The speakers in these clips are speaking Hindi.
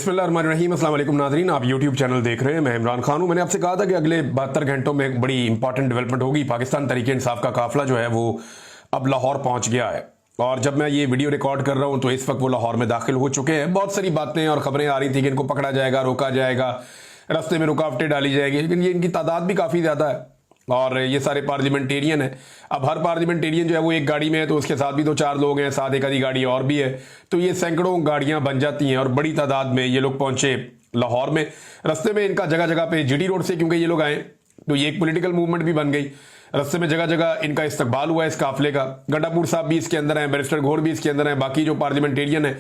बिस्मिल्लाहिर्रहमानिर्रहीम। अस्सलाम वालेकुम नाज़रीन, आप यूट्यूब चैनल देख रहे हैं। मैं इमरान खान हूं। मैंने आपसे कहा था कि अगले 72 घंटों में एक बड़ी इंपॉर्टेंट डेवलपमेंट होगी। पाकिस्तान तहरीक इंसाफ का काफिला जो है वो अब लाहौर पहुंच गया है और जब मैं ये वीडियो रिकॉर्ड कर रहा हूं तो इस वक्त वो लाहौर में दाखिल हो चुके हैं। बहुत सारी बातें और खबरें आ रही थी कि इनको पकड़ा जाएगा, रोका जाएगा, रास्ते में रुकावटें डाली जाएगी, लेकिन ये इनकी तादाद भी काफ़ी ज़्यादा है और ये सारे पार्लियामेंटेरियन है। अब हर पार्लियामेंटेरियन जो है वो एक गाड़ी में है तो उसके साथ भी दो चार लोग हैं, साथ एक आधी गाड़ी और भी है, तो ये सैकड़ों गाड़ियां बन जाती हैं और बड़ी तादाद में ये लोग पहुंचे लाहौर में। रास्ते में इनका जगह जगह पे जीटी रोड से क्योंकि ये लोग आए तो ये एक पॉलिटिकल मूवमेंट भी बन गई। रास्ते में जगह जगह इनका इस्तकबाल हुआ इस काफिले का। गंडापुर साहब भी इसके अंदर हैं, बैरिस्टर घोर भी इसके अंदर हैं, बाकी जो पार्लियामेंटेरियन है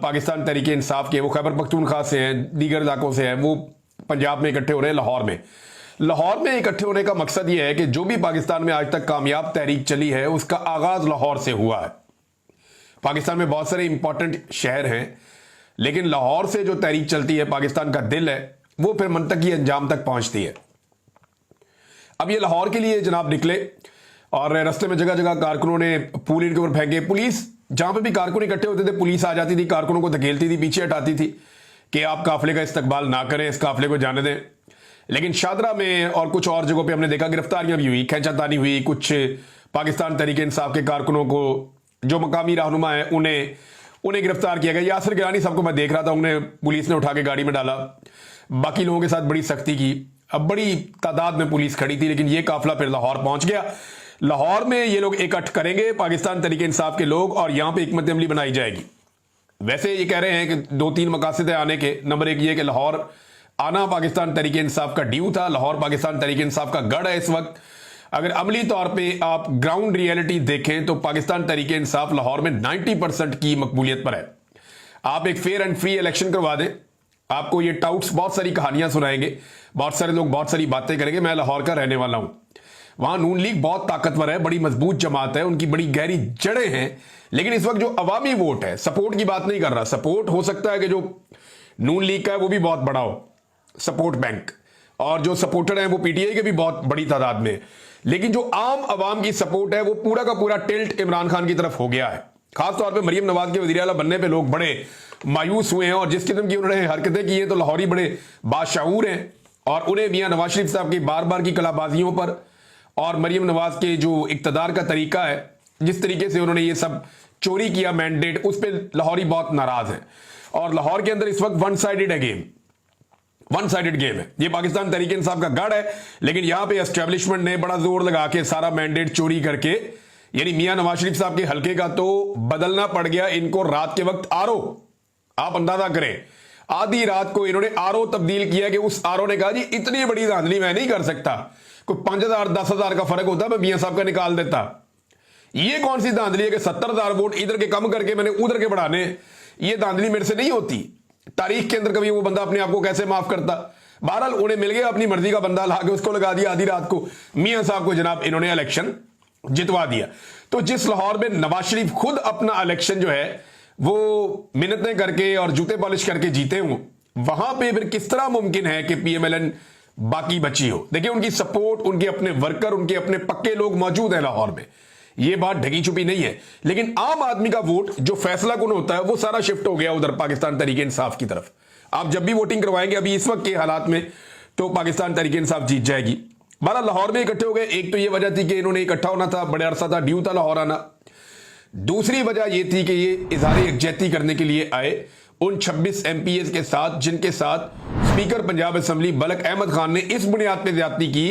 पाकिस्तान तहरीक इंसाफ के, वो खैबर पख्तूनख्वा से हैं, दीगर इलाकों से हैं, वो पंजाब में इकट्ठे हो रहे हैं लाहौर में। लाहौर में इकट्ठे होने का मकसद यह है कि जो भी पाकिस्तान में आज तक कामयाब तहरीक चली है उसका आगाज लाहौर से हुआ है। पाकिस्तान में बहुत सारे इंपॉर्टेंट शहर हैं लेकिन लाहौर से जो तहरीक चलती है, पाकिस्तान का दिल है, वो फिर मंतकी अंजाम तक पहुंचती है। अब ये लाहौर के लिए जनाब निकले और रास्ते में जगह जगह कारकुनों ने फूल इनके ऊपर फेंके। पुलिस जहां पर भी कारकुन इकट्ठे होते थे पुलिस आ जाती थी, कारकुनों को धकेलती थी, पीछे हटाती थी कि आप काफिले का इस्तकबाल ना करें, इस काफिले को जाने दें। लेकिन शादरा में और कुछ और जगहों पे हमने देखा गिरफ्तारियां भी हुई, खींचातानी हुई। कुछ पाकिस्तान तहरीक इंसाफ के कारकुनों को जो मकामी रहनुमा है उन्हें गिरफ्तार किया गया। यासिर गिलानी सबको मैं देख रहा था, उन्हें पुलिस ने उठा के गाड़ी में डाला। बाकी लोगों के साथ बड़ी सख्ती की। अब बड़ी तादाद में पुलिस खड़ी थी लेकिन ये काफिला फिर लाहौर पहुंच गया। लाहौर में ये लोग इकट्ठ करेंगे पाकिस्तान तहरीक इंसाफ के लोग और यहां पर हिकमत अमली बनाई जाएगी। वैसे ये कह रहे हैं कि 2-3 मकासद है आने के। नंबर एक ये कि लाहौर आना पाकिस्तान तहरीक इंसाफ का ड्यू था। लाहौर पाकिस्तान तहरीक इंसाफ का गढ़ है इस वक्त। अगर अमली तौर पे आप ग्राउंड रियलिटी देखें तो पाकिस्तान तहरीक इंसाफ लाहौर में 90% की मकबूलियत पर है। आप एक फेयर एंड फ्री इलेक्शन करवा दें, आपको ये टाउट्स बहुत सारी कहानियां सुनाएंगे, बहुत सारे लोग बहुत सारी बातें करेंगे। मैं लाहौर का रहने वाला हूं, वहां नून लीग बहुत ताकतवर है, बड़ी मजबूत जमात है, उनकी बड़ी गहरी जड़ें हैं। लेकिन इस वक्त जो अवामी वोट है, सपोर्ट की बात नहीं कर रहा, सपोर्ट हो सकता है कि जो नून लीग का है वो भी बहुत बड़ा हो सपोर्ट बैंक, और जो सपोर्टर हैं वो पीटीआई के भी बहुत बड़ी तादाद में, लेकिन जो आम आवाम की सपोर्ट है वो पूरा का पूरा टिल्ट इमरान खान की तरफ हो गया है। खासतौर पे मरियम नवाज के वज़ीर आला बनने पे लोग बड़े मायूस हुए हैं और जिस किस्म की उन्होंने हरकतें की हैं तो लाहौरी बड़े बाशऊर हैं और उन्हें मियां नवाज शरीफ साहब की बार बार की कलाबाजियों पर और मरियम नवाज के जो इक्तदार का तरीका है, जिस तरीके से उन्होंने ये सब चोरी किया मैंडेट, उस पर लाहौरी बहुत नाराज है। और लाहौर के अंदर इस वक्त वन साइडेड गेम है। ये पाकिस्तान तहरीक इंसाफ का गढ़ है लेकिन यहां पे एस्टेब्लिशमेंट ने बड़ा जोर लगा के सारा मैंडेट चोरी करके, यानी मियां नवाज शरीफ साहब के हल्के का तो बदलना पड़ गया इनको रात के वक्त आरओ। आप अंदाजा करें, आधी रात को इन्होंने आरओ तब्दील किया कि उस आरओ ने कहा जी इतनी बड़ी धांधली मैं नहीं कर सकता, कोई 5,000-10,000 का फर्क होता मैं मियां साहब का निकाल देता। ये कौन सी धांधली है कि 70,000 वोट इधर के कम करके मैंने उधर के बढ़ाने, ये धांधली मेरे से नहीं होती। तारीख के अंदर कभी वो बंदा अपने आप को कैसे माफ करता। बहरहाल उन्हें मिल गया अपनी मर्जी का बंदा, लाके उसको लगा दिया आधी रात को, मियां साहब को जनाब इन्होंने इलेक्शन जितवा दिया। तो जिस लाहौर में नवाज शरीफ खुद अपना इलेक्शन जो है वो मिन्नतें करके और जूते पॉलिश करके जीते हों, वहां पे फिर किस तरह मुमकिन है कि पीएमएलएन बाकी बची हो। देखिए उनकी सपोर्ट, उनके अपने वर्कर, उनके अपने पक्के लोग मौजूद हैं लाहौर में, ये बात ढकी छुपी नहीं है। लेकिन आम आदमी का वोट जो फैसला कुन होता है वो सारा शिफ्ट हो गया उधर पाकिस्तान तहरीक इंसाफ की तरफ। आप जब भी वोटिंग करवाएंगे अभी इस वक्त के हालात में तो पाकिस्तान तहरीक इंसाफ जीत जाएगी। 12 लाहौर में इकट्ठे हो गए। एक तो ये वजह थी कि इन्होंने इकट्ठा होना था, बड़े अरसा था ड्यू था लाहौर आना। दूसरी वजह यह थी कि ये इजहार यकजहती करने के लिए आए उन 26 एमपीएस के साथ जिनके साथ स्पीकर पंजाब असेंबली मलिक अहमद खान ने इस बुनियाद पर ज्यादती की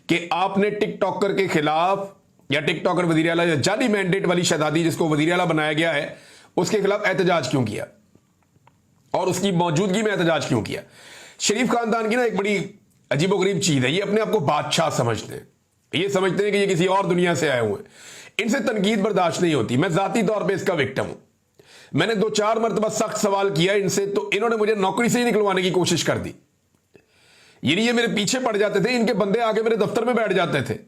कि आपने टिकटॉकर के खिलाफ या टिकटॉकर वजीर आला या जाली मैंडेट वाली शहजादी जिसको वजीर आला बनाया गया है उसके खिलाफ एहतजाज क्यों किया और उसकी मौजूदगी में एहतजाज क्यों किया। शरीफ खानदान की ना एक बड़ी अजीबोगरीब चीज है, ये अपने आप को बादशाह समझते हैं, ये समझते हैं कि ये किसी और दुनिया से आए हुए हैं, इनसे तनकीद बर्दाश्त नहीं होती। मैं जाती तौर पर इसका विक्टिम हूं। मैंने 2-4 मरतबा सख्त सवाल किया इनसे तो इन्होंने मुझे नौकरी से ही निकलवाने की कोशिश कर दी। ये मेरे पीछे पड़ जाते थे, इनके बंदे आके मेरे दफ्तर में बैठ जाते थे।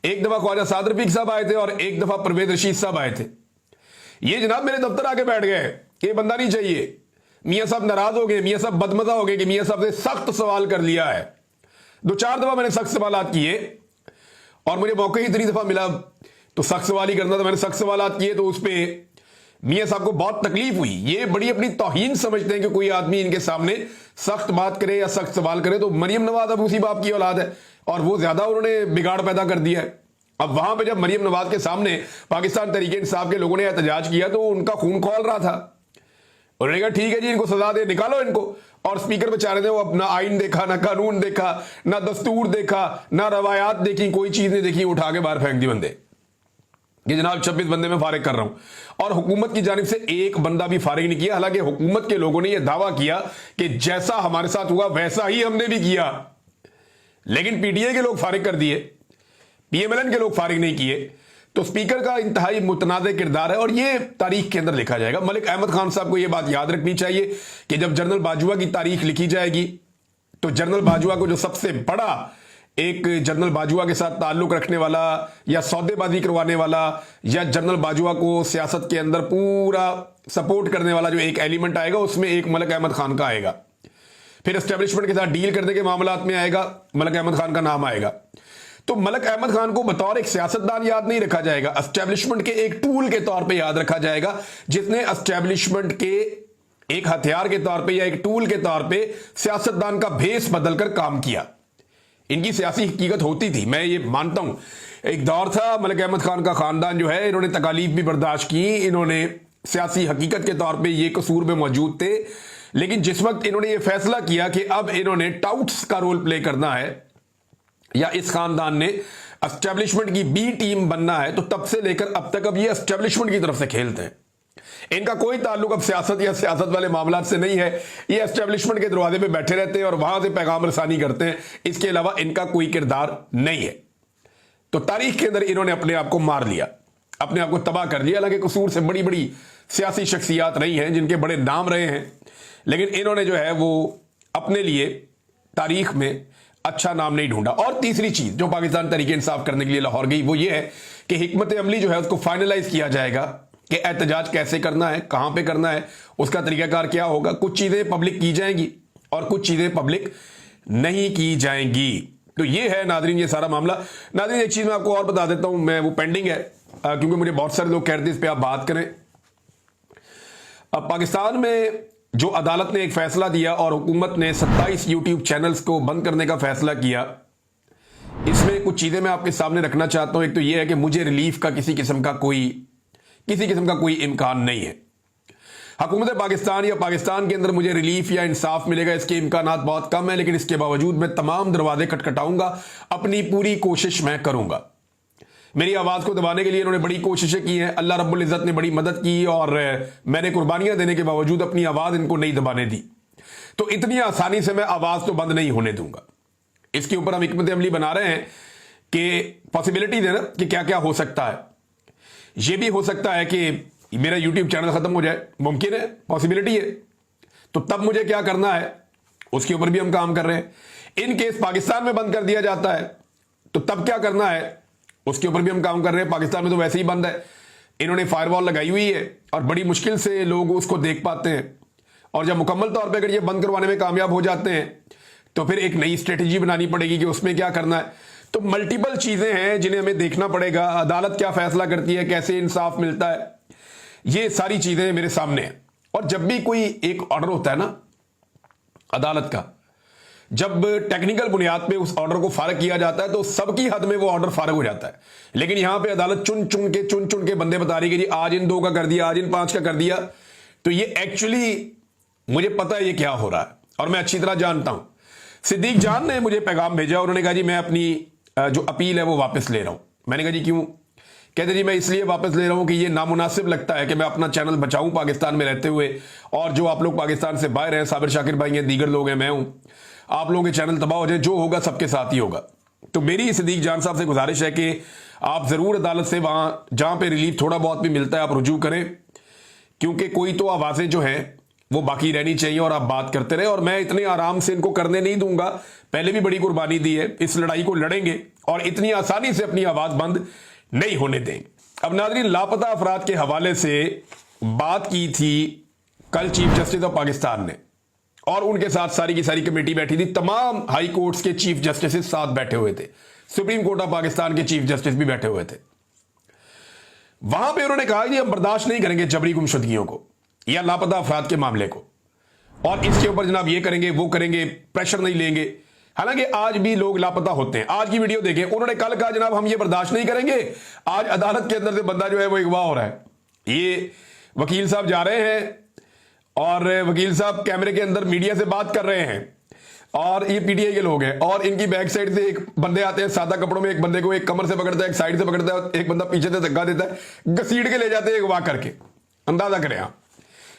एक दफा ख्वाजा साद रफीक साहब आए थे और एक दफा परवेज रशीद साहब आए थे। ये जनाब मेरे दफ्तर आके बैठ गए कि बंदा नहीं चाहिए। मियां साहब नाराज हो गए, मियां साहब बदमजा हो गए कि मियां साहब से सख्त सवाल कर लिया है। 2-4 दफा मैंने सख्त सवाल किए और मुझे मौका ही इतनी दफा मिला तो सख्त सवाल ही करना था। मैंने सख्त सवाल किए तो उस पर मियां साहब को बहुत तकलीफ हुई। ये बड़ी अपनी तौहीन समझते हैं कि कोई आदमी इनके सामने सख्त बात करे या सख्त सवाल करे। तो मरियम नवाज अब उसी बाप की औलाद है और वो ज्यादा उन्होंने बिगाड़ पैदा कर दिया है। अब वहां पे जब मरियम नवाज के सामने पाकिस्तान तहरीक इंसाफ के लोगों ने एहतजाज किया तो उनका खून खौल रहा था। उन्होंने कहा ठीक है जी, इनको सजा दे, निकालो इनको। और स्पीकर बेचारे ने वो अपना आइन देखा, ना कानून देखा, ना दस्तूर देखा, ना रवायात देखी, कोई चीज नहीं देखी, उठा के बाहर फेंक दी बंदे कि जनाब 26 बंदे में फारिग कर रहा हूं। और हुकूमत की जानिब से एक बंदा भी फारिग नहीं किया। हालांकि हुकूमत के लोगों ने यह दावा किया कि जैसा हमारे साथ हुआ वैसा ही हमने भी किया, लेकिन पीटीआई के लोग फारिग कर दिए, पीएमएलएन के लोग फारिग नहीं किए। तो स्पीकर का इंतहाई मुतनाज़ किरदार है और ये तारीख के अंदर लिखा जाएगा। मलिक अहमद खान साहब को यह बात याद रखनी चाहिए कि जब जनरल बाजवा की तारीख लिखी जाएगी तो जनरल बाजवा को जो सबसे बड़ा एक जनरल बाजवा के साथ ताल्लुक रखने वाला या सौदेबाजी करवाने वाला या जनरल बाजवा को सियासत के अंदर पूरा सपोर्ट करने वाला जो एक एलिमेंट आएगा उसमें एक मलिक अहमद खान का आएगा। फिर एस्टेब्लिशमेंट के साथ डील करने के मामलात में आएगा, मलिक अहमद खान का नाम आएगा। तो मलिक अहमद खान को बतौर एक सियासतदान याद नहीं रखा जाएगा, एस्टेब्लिशमेंट के एक टूल के तौर पे याद रखा जाएगा जिसने एस्टेब्लिशमेंट के एक हथियार के तौर पे या एक टूल के तौर पे सियासतदान का भेस बदलकर काम किया। इनकी सियासी हकीकत होती थी, मैं ये मानता हूं। एक दौर था मलिक अहमद खान का खानदान जो है, इन्होंने तकालीफ भी बर्दाश्त की, इन्होंने सियासी हकीकत के तौर पे ये कसूर में मौजूद थे। लेकिन जिस वक्त इन्होंने ये फैसला किया कि अब इन्होंने टाउट्स का रोल प्ले करना है या इस खानदान ने एस्टेब्लिशमेंट की बी टीम बनना है, तो तब से लेकर अब तक अब ये एस्टेब्लिशमेंट की तरफ से खेलते हैं। इनका कोई ताल्लुक अब सियासत या सियासत वाले मामला से नहीं है। ये एस्टेब्लिशमेंट के दरवाजे पे बैठे रहते हैं और वहां से पैगाम रसानी करते हैं, इसके अलावा इनका कोई किरदार नहीं है। तो तारीख के अंदर इन्होंने अपने आप को मार लिया, अपने आप को तबाह कर लिया। हालांकि कसूर से बड़ी बड़ी सियासी शख्सियात रही हैं जिनके बड़े नाम रहे हैं, लेकिन इन्होंने जो है वो अपने लिए तारीख में अच्छा नाम नहीं ढूंढा। और तीसरी चीज जो पाकिस्तान तहरीक इंसाफ करने के लिए लाहौर गई वो ये है कि हिकमत अमली जो है उसको फाइनलाइज किया जाएगा कि एहतजाज कैसे करना है, कहां पे करना है, उसका तरीकाकार क्या होगा। कुछ चीजें पब्लिक की जाएंगी और कुछ चीजें पब्लिक नहीं की जाएंगी। तो ये है नाजरीन ये सारा मामला। नाजरीन एक चीज मैं आपको और बता देता हूं, मैं वो पेंडिंग है क्योंकि मुझे बहुत सारे लोग कह रहे थे इस पर आप बात करें। अब पाकिस्तान में जो अदालत ने एक फैसला दिया और हुकूमत ने 27 यूट्यूब चैनल्स को बंद करने का फैसला किया, इसमें कुछ चीजें मैं आपके सामने रखना चाहता हूं। एक तो यह है कि मुझे रिलीफ का किसी किस्म का कोई इम्कान नहीं है। हुकूमत पाकिस्तान या पाकिस्तान के अंदर मुझे रिलीफ या इंसाफ मिलेगा इसके इम्कानात बहुत कम है, लेकिन इसके बावजूद मैं तमाम दरवाजे खटखटाऊंगा, अपनी पूरी कोशिश मैं करूंगा। मेरी आवाज को दबाने के लिए इन्होंने बड़ी कोशिशें की हैं, अल्लाह रब्बुल इज़्ज़त ने बड़ी मदद की और मैंने कुर्बानियां देने के बावजूद अपनी आवाज इनको नहीं दबाने दी। तो इतनी आसानी से मैं आवाज तो बंद नहीं होने दूंगा। इसके ऊपर हम हिकमत अमली बना रहे हैं कि पॉसिबिलिटी देना कि क्या क्या हो सकता है। यह भी हो सकता है कि मेरा यूट्यूब चैनल खत्म हो जाए, मुमकिन है, पॉसिबिलिटी है। तो तब मुझे क्या करना है उसके ऊपर भी हम काम कर रहे हैं। इन केस पाकिस्तान में बंद कर दिया जाता है तो तब क्या करना है उसके ऊपर भी हम काम कर रहे हैं। पाकिस्तान में तो वैसे ही बंद है, इन्होंने फायरवॉल लगाई हुई है और बड़ी मुश्किल से लोग उसको देख पाते हैं। और जब मुकम्मल तौर पे अगर ये बंद करवाने में कामयाब हो जाते हैं तो फिर एक नई स्ट्रेटेजी बनानी पड़ेगी कि उसमें क्या करना है। तो मल्टीपल चीजें हैं जिन्हें हमें देखना पड़ेगा। अदालत क्या फैसला करती है, कैसे इंसाफ मिलता है, ये सारी चीजें मेरे सामने हैं। और जब भी कोई एक ऑर्डर होता है ना अदालत का, जब टेक्निकल बुनियाद पे उस ऑर्डर को फारिग किया जाता है तो सबकी हद में वो ऑर्डर फारिग हो जाता है। लेकिन यहां पे अदालत चुन चुन के बंदे बता रही है कि जी आज इन 2 का कर दिया, आज इन 5 का कर दिया। तो ये एक्चुअली मुझे पता है ये क्या हो रहा है और मैं अच्छी तरह जानता हूं। सिद्दीक जान ने मुझे पैगाम भेजा, उन्होंने कहा जी मैं अपनी जो अपील है वो वापस ले रहा हूं। मैंने कहा जी क्यों? कहते जी मैं इसलिए वापस ले रहा हूं कि ये नामुनासिब लगता है कि मैं अपना चैनल बचाऊं पाकिस्तान में रहते हुए, और जो आप लोग पाकिस्तान से बाहर हैं, साबिर शाकिर भाई हैं, दीगर लोग हैं, मैं हूं, आप लोगों के चैनल तबाह हो जाए, जो होगा सबके साथ ही होगा। तो मेरी सिद्दीक जान साहब से गुजारिश है कि आप जरूर अदालत से वहां जहां पे रिलीफ थोड़ा बहुत भी मिलता है आप रुजू करें, क्योंकि कोई तो आवाजें जो हैं वो बाकी रहनी चाहिए और आप बात करते रहे। और मैं इतने आराम से इनको करने नहीं दूंगा, पहले भी बड़ी कुर्बानी दी है, इस लड़ाई को लड़ेंगे और इतनी आसानी से अपनी आवाज बंद नहीं होने देंगे। अब नाज़रीन, लापता अफराद के हवाले से बात की थी कल चीफ जस्टिस ऑफ पाकिस्तान ने, और उनके साथ सारी की सारी कमेटी बैठी थी। तमाम हाई कोर्ट्स के चीफ जस्टिस साथ बैठे हुए थे, सुप्रीम कोर्ट ऑफ पाकिस्तान के चीफ जस्टिस भी बैठे हुए थे। वहां पे उन्होंने कहा कि हम बर्दाश्त नहीं करेंगे जबरी गुमशुदगियों को या लापता अफराद के मामले को, और इसके ऊपर जनाब ये करेंगे वो करेंगे, प्रेशर नहीं लेंगे। हालांकि आज भी लोग लापता होते हैं। आज की वीडियो देखें, उन्होंने कल कहा जनाब हम ये बर्दाश्त नहीं करेंगे, आज अदालत के अंदर से बंदा जो है वो अगवा हो रहा है। ये वकील साहब जा रहे हैं और वकील साहब कैमरे के अंदर मीडिया से बात कर रहे हैं, और ये पीटीआई के लोग हैं, और इनकी बैक साइड से एक बंदे आते हैं सादा कपड़ों में, एक बंदे को एक कमर से पकड़ता है, एक साइड से पकड़ता है, एक बंदा पीछे से धक्का देता है, घसीट के ले जाते हैं अगवा करके। अंदाजा करें आप,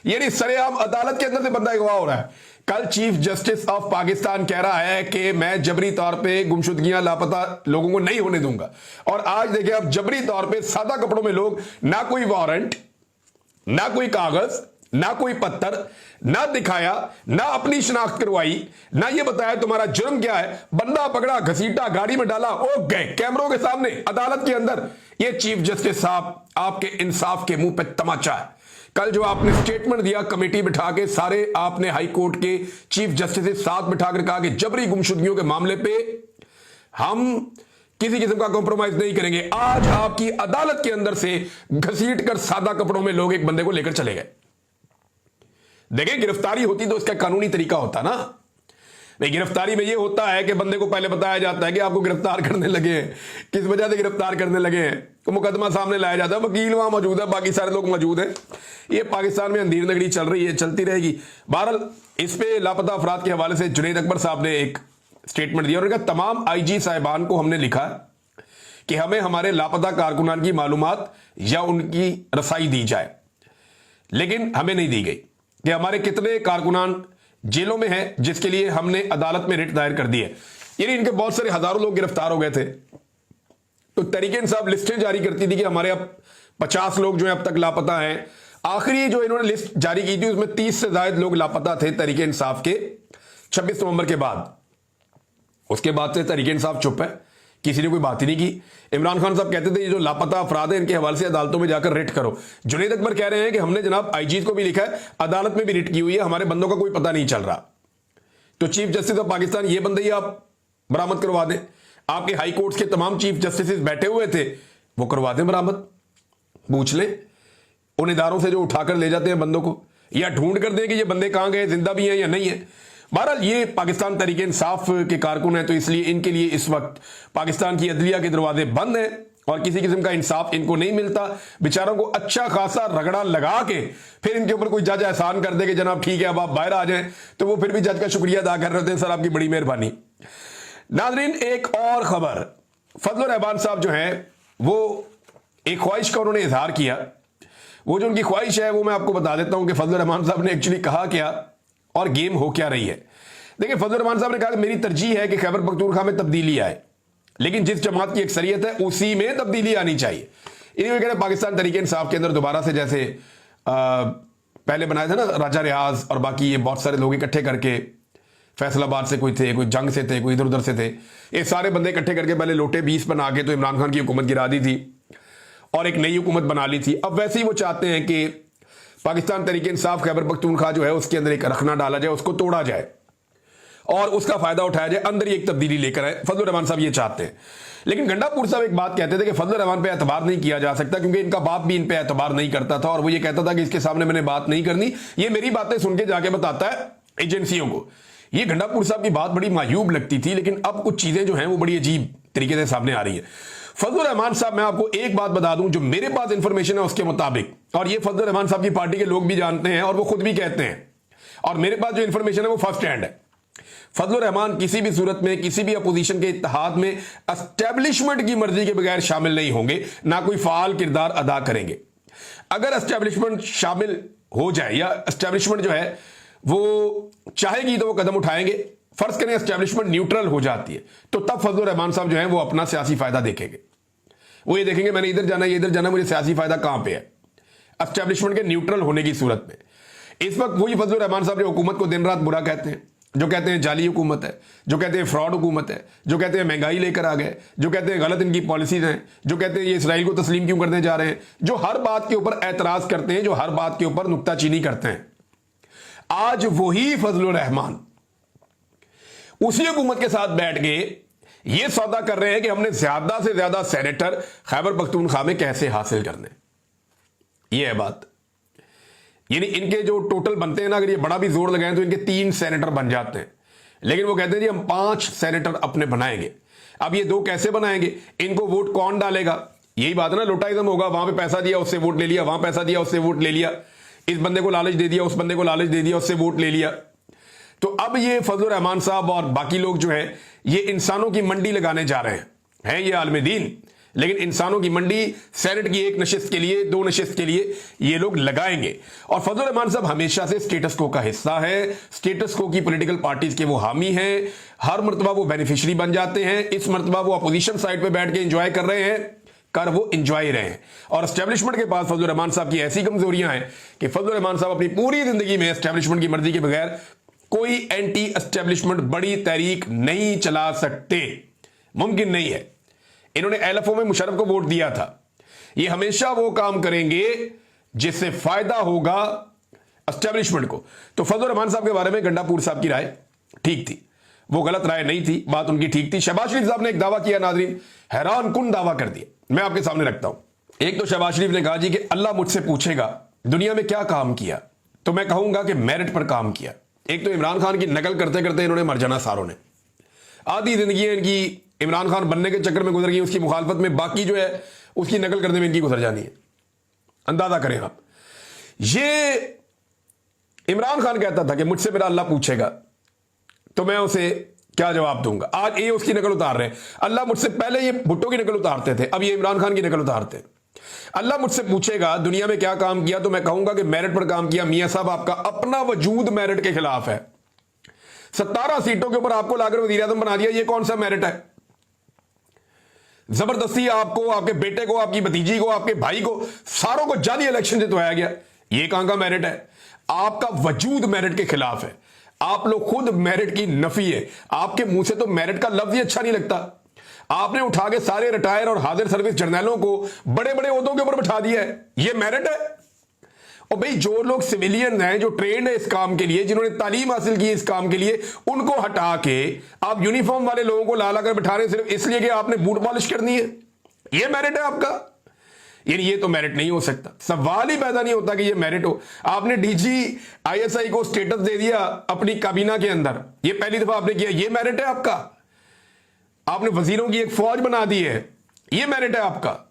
यानी सरेआम अदालत के अंदर से बंदा अगवा हो रहा है। कल चीफ जस्टिस ऑफ पाकिस्तान कह रहा है कि मैं जबरी तौर पे गुमशुदगियां लापता लोगों को नहीं होने दूंगा, और आज देखिए आप जबरी तौर पे सादा कपड़ों में लोग, ना कोई वारंट, ना कोई कागज, ना कोई पत्थर, ना दिखाया, ना अपनी शिनाख्त करवाई, ना ये बताया तुम्हारा जुर्म क्या है, बंदा पकड़ा, घसीटा, गाड़ी में डाला, ओ गए कैमरों के सामने अदालत के अंदर। ये चीफ जस्टिस साहब आपके इंसाफ के मुंह पे तमाचा है। कल जो आपने स्टेटमेंट दिया कमेटी बिठा के, सारे आपने हाई कोर्ट के चीफ जस्टिस से साथ बिठाकर कहा कि जबरी गुमशुदगियों के मामले पे हम किसी किस्म का कॉम्प्रोमाइज नहीं करेंगे। आज आपकी अदालत के अंदर से घसीट कर सादा कपड़ों में लोग एक बंदे को लेकर चले गए। देखिए गिरफ्तारी होती तो इसका कानूनी तरीका होता ना भाई। गिरफ्तारी में ये होता है कि बंदे को पहले बताया जाता है कि आपको गिरफ्तार करने लगे हैं, किस वजह से गिरफ्तार करने लगे हैं, तो मुकदमा सामने लाया जाता है, वकील वहां मौजूद है, बाकी सारे लोग मौजूद हैं। ये पाकिस्तान में अंधेर नगरी चल रही है, चलती रहेगी। बहरहाल इस पे लापता अफराद के हवाले से जुनैद अकबर साहब ने एक स्टेटमेंट दिया और कहा तमाम IG साहिबान को हमने लिखा कि हमें हमारे लापता कारकुनान की मालूमात या उनकी रसाई दी जाए, लेकिन हमें नहीं दी गई कि हमारे कितने कारकुनान जेलों में हैं, जिसके लिए हमने अदालत में रिट दायर कर दी है। यानी इनके बहुत सारे हजारों लोग गिरफ्तार हो गए थे, तो तहरीक इंसाफ लिस्टें जारी करती थी कि हमारे अब 50 लोग जो है अब तक लापता हैं। आखिरी जो इन्होंने लिस्ट जारी की थी उसमें 30 से ज्यादा लोग लापता थे तहरीक इंसाफ के 26 नवंबर के बाद। उसके बाद से तहरीक इंसाफ चुप है, किसी ने कोई बात ही नहीं की। इमरान खान साहब कहते थे ये जो लापता अफराद है इनके हवाले से अदालतों में जाकर रिट करो। जुनैद अकबर कह रहे हैं कि हमने जनाब IG को भी लिखा है, अदालत में भी रिट की हुई है, हमारे बंदों का कोई पता नहीं चल रहा। तो चीफ जस्टिस ऑफ पाकिस्तान ये बंदे ही आप बरामद करवा दें। आपके हाई कोर्ट के तमाम चीफ जस्टिस बैठे हुए थे, वो करवा दें बरामद। पूछ लें उन इदारों से जो उठाकर ले जाते हैं बंदों को, या ढूंढ कर दें कि ये बंदे कहां गए, जिंदा भी हैं या नहीं है। बहरहाल ये पाकिस्तान तहरीक इंसाफ के कारकुन हैं, तो इसलिए इनके लिए इस वक्त पाकिस्तान की अदलिया के दरवाजे बंद हैं और किसी किस्म का इंसाफ इनको नहीं मिलता। बेचारों को अच्छा खासा रगड़ा लगा के फिर इनके ऊपर कोई जज एहसान कर दे कि जनाब ठीक है अब आप बाहर आ जाएं, तो वो फिर भी जज का शुक्रिया अदा कर रहे थे, सर आपकी बड़ी मेहरबानी। नाजरीन एक और खबर, फजल रहमान साहब जो है वो एक ख्वाहिश का उन्होंने इजहार किया। वो जो उनकी ख्वाहिश है वो मैं आपको बता देता हूं कि फजल रहमान साहब ने एक्चुअली कहा क्या और गेम हो क्या रही है। देखिए फजल रहमान साहब ने कहा कि मेरी तरजीह है कि खैबर पख्तूनख्वा में तब्दीली आए, लेकिन जिस जमात की अक्सरियत है उसी में तब्दीली आनी चाहिए। इन्हीं कह रहे पाकिस्तान तहरीक इंसाफ के अंदर दोबारा से जैसे पहले बनाया था ना राजा रियाज और बाकी ये बहुत सारे लोग इकट्ठे करके, फैसलाबाद से कोई थे, कोई जंग से थे, कोई इधर उधर से थे, ये सारे बंदे इकट्ठे करके पहले लोटे 20 बना के तो इमरान खान की हुकूमत गिरा दी थी और एक नई हुकूमत बना ली थी। अब वैसे ही वो चाहते हैं कि पाकिस्तान तहरीक इंसाफ खैबर पख्तूनख्वा जो है उसके अंदर एक रखना डाला जाए, उसको तोड़ा जाए और उसका फायदा उठाया जाए, अंदर ही एक तब्दीली लेकर आए। फजल रहमान साहब ये चाहते हैं। लेकिन गंडापुर साहब एक बात कहते थे कि फजल रहमान पे एतबार नहीं किया जा सकता क्योंकि इनका बाप भी इन पे एतबार नहीं करता था और वो ये कहता था कि इसके सामने मैंने बात नहीं करनी, ये मेरी बातें सुन के जाके बताता है एजेंसियों को। ये गंडापुर साहब की बात बड़ी मायूब लगती थी, लेकिन अब कुछ चीजें जो हैं वो बड़ी अजीब तरीके से सामने आ रही है। फजल रहमान साहब, मैं आपको एक बात बता दूं जो मेरे पास इंफॉर्मेशन है उसके मुताबिक, और ये फजल रहमान साहब की पार्टी के लोग भी जानते हैं और वो खुद भी कहते हैं, और मेरे पास जो इंफॉर्मेशन है वो फर्स्ट हैंड है। फजल रहमान किसी भी सूरत में किसी भी अपोजिशन के इत्तेहाद में एस्टेब्लिशमेंट की मर्जी के बगैर शामिल नहीं होंगे, ना कोई फाल किरदार अदा करेंगे। अगर एस्टेब्लिशमेंट शामिल हो जाए या एस्टेब्लिशमेंट जो है वो चाहेगी तो वो कदम उठाएंगे। फर्ज करें एस्टेब्लिशमेंट न्यूट्रल हो जाती है तो तब फजल रहमान साहब जो है वो अपना सियासी फायदा देखेंगे। वो ये देखेंगे मैंने इधर जाना है इधर जाना, मुझे सियासी फायदा कहां पे है एस्टेब्लिशमेंट के न्यूट्रल होने की सूरत में। इस वक्त वही फजल रहमान साहब जो हुकूमत को दिन रात बुरा कहते हैं, जो कहते हैं जाली हुकूमत है, जो कहते हैं फ्रॉड हुकूमत है, जो कहते हैं महंगाई लेकर आ गए, जो कहते हैं गलत इनकी पॉलिसीज हैं, जो कहते हैं ये इसराइल को तस्लीम क्यों करने जा रहे हैं, जो हर बात के ऊपर एतराज करते हैं, जो हर बात के ऊपर नुक्ताचीनी करते हैं, आज वही फजल रहमान उसी हुकूमत के साथ बैठ के ये सौदा कर रहे हैं कि हमने ज्यादा से ज्यादा सेनेटर खैबर पख्तूनख्वा में कैसे हासिल करने। ये है बात। यानी इनके जो टोटल बनते हैं ना, अगर ये बड़ा भी जोर लगाएं तो इनके 3 सेनेटर बन जाते हैं, लेकिन वो कहते हैं जी हम 5 सेनेटर अपने बनाएंगे। अब ये 2 कैसे बनाएंगे, इनको वोट कौन डालेगा? यही बात है ना, लोटाइज्म होगा। वहां पे पैसा दिया उससे वोट ले लिया, वहां पैसा दिया उससे वोट ले लिया, इस बंदे को लालच दे दिया, उस बंदे को लालच दे दिया, उससे वोट ले लिया। तो अब ये फजलुर रहमान साहब और बाकी लोग जो है ये इंसानों की मंडी लगाने जा रहे हैं ये आलम दीन, लेकिन इंसानों की मंडी सेनेट की 1 नशिस्त के लिए, 2 नशिस्त के लिए ये लोग लगाएंगे। और फजलुर रहमान साहब हमेशा से स्टेटस को का हिस्सा है, स्टेटस को की पॉलिटिकल पार्टीज के वो हामी हैं। हर मरतबा वो बेनिफिशियरी बन जाते हैं। इस मरतबा वो अपोजिशन साइड पे बैठ के एंजॉय कर रहे हैं, कर वो एंजॉय रहे हैं। और एस्टेब्लिशमेंट के पास फजलुर रहमान साहब की ऐसी कमजोरियां हैं कि फजलुर रहमान साहब अपनी पूरी जिंदगी में एस्टेब्लिशमेंट की मर्जी के बगैर कोई एंटी एस्टेब्लिशमेंट बड़ी तहरीक नहीं चला सकते, मुमकिन नहीं है। इन्होंने एलएफओ में मुशर्रफ को वोट दिया था। ये हमेशा वो काम करेंगे जिससे फायदा होगा एस्टेब्लिशमेट को। तो फजलुर रहमान साहब के बारे में गंडापुर साहब की राय ठीक थी, वो गलत राय नहीं थी, बात उनकी ठीक थी। शहबाज शरीफ साहब ने एक दावा किया, नाजरीन हैरान कुन दावा कर दिया, मैं आपके सामने रखता हूं। एक तो शहबाज शरीफ ने कहा जी कि अल्लाह मुझसे पूछेगा दुनिया में क्या काम किया, तो मैं कहूंगा कि मेरिट पर काम किया। एक तो इमरान खान की नकल करते करते इन्होंने मर जाना सारों ने, आधी जिंदगी इनकी इमरान खान बनने के चक्कर में गुजर गई, उसकी मुखालफत में, बाकी जो है उसकी नकल करने में इनकी गुजर जानी है। अंदाजा करें आप। ये इमरान खान कहता था कि मुझसे मेरा अल्लाह पूछेगा तो मैं उसे क्या जवाब दूंगा। आज ये उसकी नकल उतार रहे हैं। अल्लाह मुझसे, पहले ये भुट्टो की नकल उतारते थे, अब ये इमरान खान की नकल उतारते हैं। अल्लाह मुझसे पूछेगा दुनिया में क्या काम किया, तो मैं कहूंगा कि मेरिट पर काम किया। मियां साहब आपका अपना वजूद मेरिट के खिलाफ है। 17 सीटों के ऊपर आपको लाकर वजीर आजम बना दिया, ये कौन सा मेरिट है? जबरदस्ती आपको, आपके बेटे को, आपकी भतीजी को, आपके भाई को, सारों को जाली इलेक्शन जितवाया गया, ये कहां का मेरिट है? आपका वजूद मेरिट के खिलाफ है। आप लोग खुद मेरिट की नफी है। आपके मुंह से तो मेरिट का लफ्ज ही अच्छा नहीं लगता। आपने उठा के सारे रिटायर और हाजिर सर्विस जर्नलों को बड़े बड़े ओहदों के ऊपर बिठा दिया है, ये मेरिट है? और भाई जो लोग सिविलियन हैं, जो ट्रेंड है इस काम के लिए, जिन्होंने तालीम हासिल की इस काम के लिए, उनको हटा के आप यूनिफॉर्म वाले लोगों को ला लाकर बिठा रहे सिर्फ इसलिए कि आपने बूट पॉलिश करनी है, ये मेरिट है आपका? यानी ये तो मेरिट नहीं हो सकता। सवाल ही पैदा नहीं होता कि ये मेरिट हो। आपने डीजी आईएसआई को स्टेटस दे दिया अपनी काबीना के अंदर, ये पहली दफा आपने किया, ये मेरिट है आपका? आपने वजीरों की एक फौज बना दी है, ये मेरिट है आपका?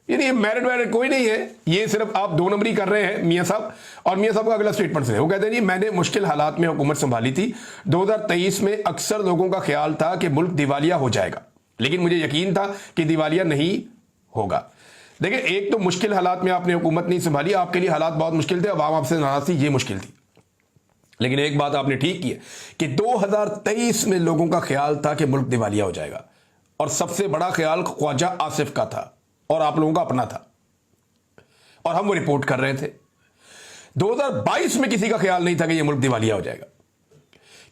यानी ये मेरिट वेरिट कोई नहीं है, ये सिर्फ आप 2 नंबरी कर रहे हैं मियां साहब। और मियां साहब का अगला स्टेटमेंट से वो कहते हैं जी मैंने मुश्किल हालात में हुकूमत संभाली थी। 2023 में अक्सर लोगों का ख्याल था कि मुल्क दिवालिया हो जाएगा, लेकिन मुझे यकीन था कि दिवालिया नहीं होगा। देखिए, एक तो मुश्किल हालात में आपने हुकूमत नहीं संभाली, आपके लिए हालात बहुत मुश्किल थे, अवाम आपसे नाराज थी, ये मुश्किल थी। लेकिन एक बात आपने ठीक की है कि 2023 में लोगों का ख्याल था कि मुल्क दिवालिया हो जाएगा, और सबसे बड़ा ख्याल ख्वाजा आसिफ का था और आप लोगों का अपना था, और हम वो रिपोर्ट कर रहे थे। 2022 में किसी का ख्याल नहीं था कि ये मुल्क दिवालिया हो जाएगा,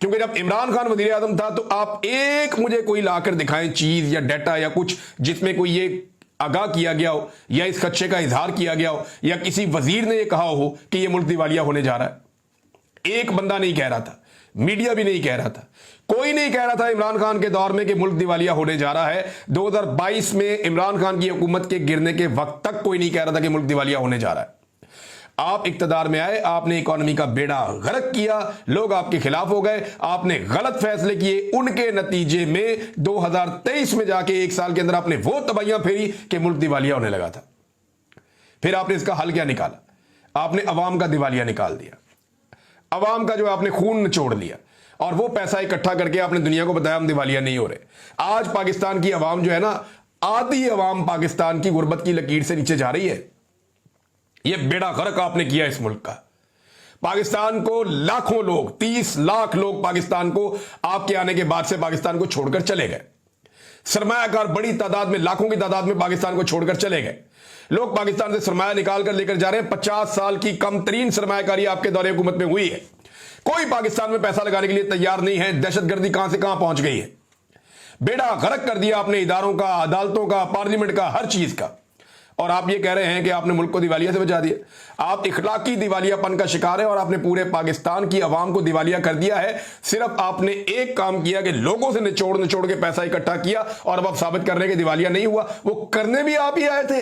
क्योंकि जब इमरान खान वजीर आजम था तो आप एक मुझे कोई लाकर दिखाएं चीज या डाटा या कुछ जिसमें कोई ये आगाह किया गया हो या इस खदशे का इजहार किया गया हो या किसी वजीर ने यह कहा हो कि यह मुल्क दिवालिया होने जा रहा है। एक बंदा नहीं कह रहा था, मीडिया भी नहीं कह रहा था, कोई नहीं कह रहा था इमरान खान के दौर में कि मुल्क दिवालिया होने जा रहा है। 2022 में इमरान खान की हुकूमत के गिरने के वक्त तक कोई नहीं कह रहा था कि मुल्क दिवालिया होने जा रहा है। आप इक्तदार में आए, आपने इकोनॉमी का बेड़ा गर्क किया, लोग आपके खिलाफ हो गए, आपने गलत फैसले किए, उनके नतीजे में 2023 में जाके 1 साल के अंदर आपने वो तबाहियां फेरी कि मुल्क दिवालिया होने लगा था। फिर आपने इसका हल क्या निकाला? आपने अवाम का दिवालिया निकाल दिया, अवाम का जो आपने खून निचोड़ लिया, और वो पैसा इकट्ठा करके आपने दुनिया को बताया हम दिवालिया नहीं हो रहे। आज पाकिस्तान की अवाम जो है ना, आधी अवाम पाकिस्तान की गुर्बत की लकीर से नीचे जा रही है। ये बेड़ा गर्क आपने किया इस मुल्क का। पाकिस्तान को लाखों लोग, 30 लाख लोग पाकिस्तान को आपके आने के बाद से पाकिस्तान को छोड़कर चले गए। सरमायाकार बड़ी तादाद में, लाखों की तादाद में पाकिस्तान को छोड़कर चले गए। लोग पाकिस्तान से सरमाया निकाल कर लेकर जा रहे हैं। 50 साल की कम तरीन सरमायाकारी आपके दौरे हुकूमत में हुई है। कोई पाकिस्तान में पैसा लगाने के लिए तैयार नहीं है। दहशतगर्दी कहां से कहां पहुंच गई है। बेड़ा गर्क कर दिया आपने इदारों का, अदालतों का, पार्लियामेंट का, हर चीज का। और आप ये कह रहे हैं कि आपने मुल्क को दिवालिया से बचा दिया। आप इखलाकी दिवालियापन का शिकार है और आपने पूरे पाकिस्तान की आवाम को दिवालिया कर दिया है। सिर्फ आपने एक काम किया कि लोगों से निचोड़ निचोड़ के पैसा इकट्ठा किया, और अब आप साबित कर रहे हैं कि दिवालिया नहीं हुआ। वो करने भी आप ही आए थे।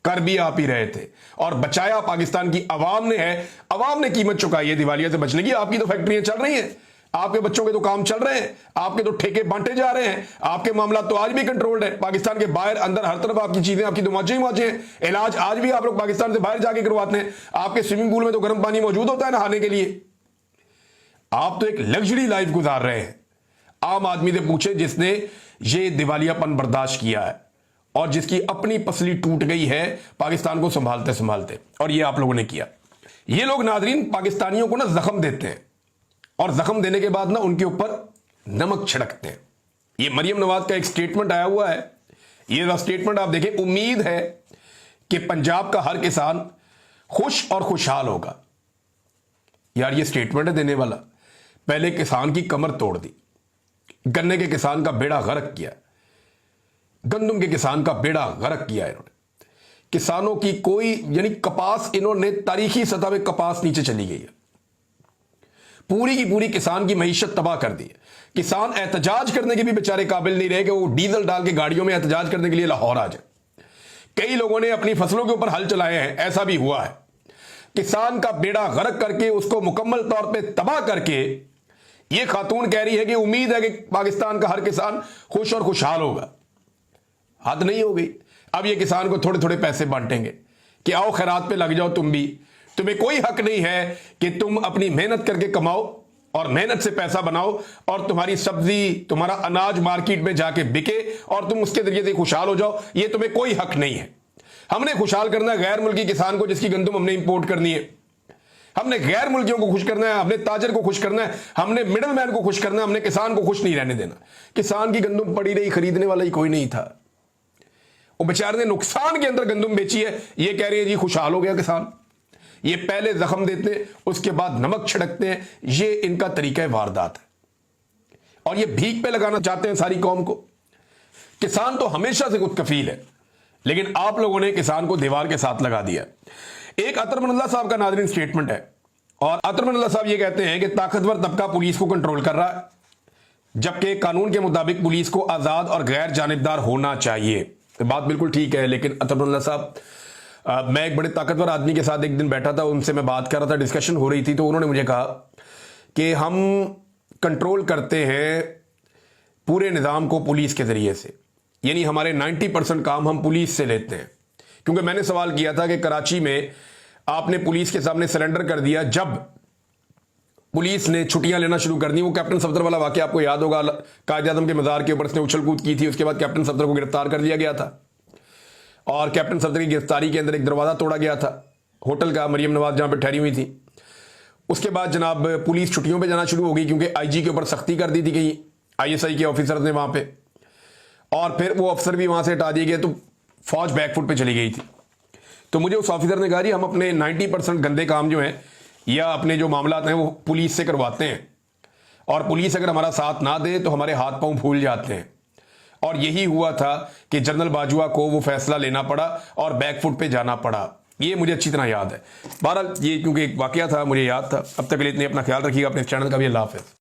कर भी आप ही रहे थे और बचाया पाकिस्तान की आवाम ने है। आवाम ने कीमत चुकाई है दिवालिया से बचने की। आपकी तो फैक्ट्रियां चल रही हैं, आपके बच्चों के तो काम चल रहे हैं, आपके तो ठेके बांटे जा रहे हैं, आपके मामला तो आज भी कंट्रोल्ड है। पाकिस्तान के बाहर अंदर हर तरफ आपकी चीजें, आपकी तो मौजें ही मौजें हैं। इलाज आज भी आप लोग पाकिस्तान से बाहर जाके करवाते हैं। आपके स्विमिंग पूल में तो गर्म पानी मौजूद होता है नहाने के लिए। आप तो एक लग्जरी लाइफ गुजार रहे हैं। आम आदमी से पूछे जिसने ये दिवालियापन बर्दाश्त किया है और जिसकी अपनी पसली टूट गई है पाकिस्तान को संभालते संभालते, और ये आप लोगों ने किया। ये लोग नाजरीन पाकिस्तानियों को ना जख्म देते हैं और जख्म देने के बाद ना उनके ऊपर नमक छिड़कते हैं। ये मरियम नवाज का एक स्टेटमेंट आया हुआ है। ये स्टेटमेंट आप देखें, उम्मीद है कि पंजाब का हर किसान खुश और खुशहाल होगा। यार ये स्टेटमेंट है देने वाला। पहले किसान की कमर तोड़ दी, गन्ने के किसान का बेड़ा गर्क किया, गंदम के किसान का बेड़ा गर्क किया इन्होंने। किसानों की कोई यानी कपास, इन्होंने तारीखी सतह पे कपास नीचे चली गई है। पूरी की पूरी किसान की मईशत तबाह कर दी है। किसान एहतजाज करने के भी बेचारे काबिल नहीं रहे कि वो डीजल डाल के गाड़ियों में एहतजाज करने के लिए लाहौर आ जाए। कई लोगों ने अपनी फसलों के ऊपर हल चलाए हैं, ऐसा भी हुआ है। किसान का बेड़ा गर्क करके उसको मुकम्मल तौर पे तबाह करके ये खातून कह रही है कि उम्मीद है कि पाकिस्तान का हर किसान खुश और खुशहाल होगा। हद नहीं हो गई। अब ये किसान को थोड़े थोड़े पैसे बांटेंगे कि आओ खैरात पे लग जाओ तुम भी। तुम्हें कोई हक नहीं है कि तुम अपनी मेहनत करके कमाओ और मेहनत से पैसा बनाओ और तुम्हारी सब्जी, तुम्हारा अनाज मार्केट में जाके बिके और तुम उसके जरिए से खुशहाल हो जाओ। ये तुम्हें कोई हक नहीं है। हमने खुशहाल करना है गैर मुल्की किसान को जिसकी गंदम हमने इंपोर्ट करनी है। हमने गैर मुल्कियों को खुश करना है, हमने ताजर को खुश करना है, हमने मिडल मैन को खुश करना है, हमने किसान को खुश नहीं रहने देना। किसान की गंदम पड़ी रही, खरीदने वाला ही कोई नहीं था। वो बेचारे ने नुकसान के अंदर गंदम बेची है। ये कह रहे हैं जी खुशहाल हो गया किसान। ये पहले जख्म देते हैं, उसके बाद नमक छिड़कते हैं। ये इनका तरीका वारदात है और ये भीख पे लगाना चाहते हैं सारी कौम को। किसान तो हमेशा से खुद कफील है, लेकिन आप लोगों ने किसान को दीवार के साथ लगा दिया। एक अतर मनल्ला साहब का नाज़रीन स्टेटमेंट है और अतर मनल्ला साहब ये कहते हैं कि ताकतवर तबका पुलिस को कंट्रोल कर रहा है, जबकि कानून के मुताबिक पुलिस को आजाद और गैर जानिबदार होना चाहिए। तो बात बिल्कुल ठीक है, लेकिन अतर मनल्ला साहब, मैं एक बड़े ताकतवर आदमी के साथ एक दिन बैठा था, उनसे मैं बात कर रहा था, डिस्कशन हो रही थी, तो उन्होंने मुझे कहा कि हम कंट्रोल करते हैं पूरे निज़ाम को पुलिस के जरिए से, यानी हमारे 90% काम हम पुलिस से लेते हैं। क्योंकि मैंने सवाल किया था कि कराची में आपने पुलिस के सामने सरेंडर कर दिया जब पुलिस ने छुट्टियां लेना शुरू कर दी। वो कैप्टन सफदर वाला वाकया आपको याद होगा, कायद आजम के मज़ार के ऊपर उसने उछल कूद की थी, उसके बाद कैप्टन सफदर को गिरफ्तार कर लिया गया था और कैप्टन सफदर की गिरफ्तारी के अंदर एक दरवाज़ा तोड़ा गया था होटल का, मरियम नवाज जहां पर ठहरी हुई थी। उसके बाद जनाब पुलिस छुट्टियों पर जाना शुरू हो गई क्योंकि IG के ऊपर सख्ती कर दी थी कहीं ISI के ऑफिसर ने वहां पर, और फिर वो अफसर भी वहां से हटा दिए गए, तो फौज बैकफुट पे चली गई थी। तो मुझे उस ऑफिसर ने कहा जी हम अपने 90% गंदे काम जो हैं या अपने जो मामला हैं वो पुलिस से करवाते हैं, और पुलिस अगर हमारा साथ ना दे तो हमारे हाथ पांव फूल जाते हैं। और यही हुआ था कि जनरल बाजवा को वो फैसला लेना पड़ा और बैकफुट पे जाना पड़ा। ये मुझे अच्छी तरह याद है। बहरहाल ये क्योंकि एक वाकया था मुझे याद था। अब तक के लिए इतने, अपना ख्याल रखिएगा, अपने चैनल का भी अल्लाह हाफ़िज़।